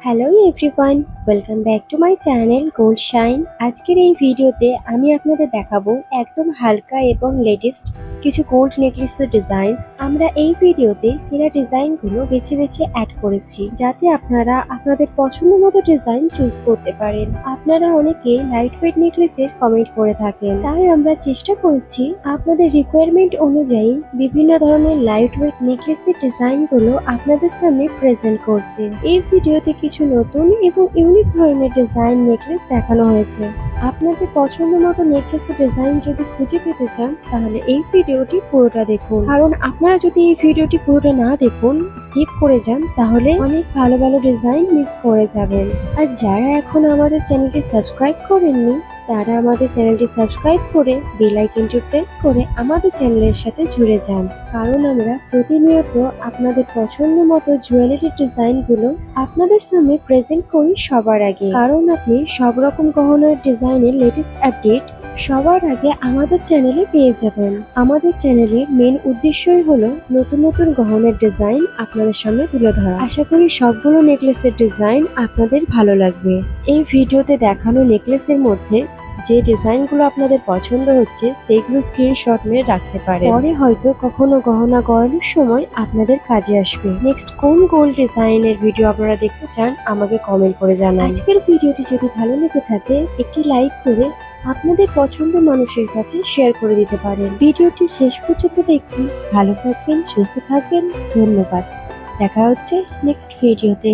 Hello everyone, welcome back to my channel gold shine. আজকের এই ভিডিওতে আমি আপনাদের দেখাবো একদম হালকা এবং লেটেস্ট কিছু গোল্ড নেকলেসের ডিজাইন। আমরা এই ভিডিওতে সেরা ডিজাইনগুলো বেছে বেছে অ্যাড করেছি যাতে আপনারা আপনাদের পছন্দ মতো ডিজাইন চুজ করতে পারেন। আপনারা অনেকে লাইট ওয়েট নেকলেসের কমেন্ট করে থাকেন, তাই আমরা চেষ্টা করেছি আপনাদের রিকোয়ারমেন্ট অনুযায়ী বিভিন্ন ধরনের লাইট ওয়েট নেকলেসের ডিজাইনগুলো আপনাদের সামনে প্রেজেন্ট করতে। এই ভিডিওতে কিছু নতুন এবং ইউনিক ধরনের ডিজাইন নেকলেস দেখানো হয়েছে। আপনাদের পছন্দ মতো নেকলেসের ডিজাইন যদি খুঁজে পেতে চান তাহলে এই ভিডিওটি পুরোটা দেখুন, কারণ আপনারা যদি এই ভিডিওটি পুরোটা না দেখুন, স্কিপ করে যান, তাহলে অনেক ভালো ভালো ডিজাইন মিস করে যাবেন। আর যারা এখন আমাদের চ্যানেলটি সাবস্ক্রাইব করেননি তারা আমাদের চ্যানেলটি সাবস্ক্রাইব করে বেল আইকনটি প্রেস করে আমাদের চ্যানেলের সাথে জুড়ে যান, কারণ আমরা প্রতিনিয়ত আপনাদের পছন্দ মতো জুয়েলারি ডিজাইনগুলো আপনাদের সামনে প্রেজেন্ট করি সবার আগে। কারণ আপনি সব রকম গহনার ডিজাইনের লেটেস্ট আপডেট সবার আগে আমাদের চ্যানেলে পেয়ে যাবেন। আমাদের চ্যানেলের মেন উদ্দেশ্যই হলো নতুন নতুন গহনার ডিজাইন আপনাদের সামনে তুলে ধরা। আশা করি সবগুলো নেকলেসের ডিজাইন আপনাদের ভালো লাগবে। এই ভিডিওতে দেখানো নেকলেসের মধ্যে যে ডিজাইনগুলো আপনাদের পছন্দ হচ্ছে সেইগুলো স্ক্রিনশট মেরে রাখতে পারেন, পরে হয়তো কখনো গহনা গড়ানোর সময় আপনাদের কাজে আসবে। নেক্সট কোন গোল্ড ডিজাইনের ভিডিও আপনারা দেখতে চান আমাকে কমেন্ট করে জানান। আজকের ভিডিওটি যদি ভালো লেগে থাকে একটি লাইক করে আপনাদের পছন্দের মানুষের কাছে শেয়ার করে দিতে পারেন। ভিডিওটি শেষ পর্যন্ত দেখুন। ভালো থাকবেন, সুস্থ থাকবেন। ধন্যবাদ। দেখা হচ্ছে নেক্সট ভিডিওতে।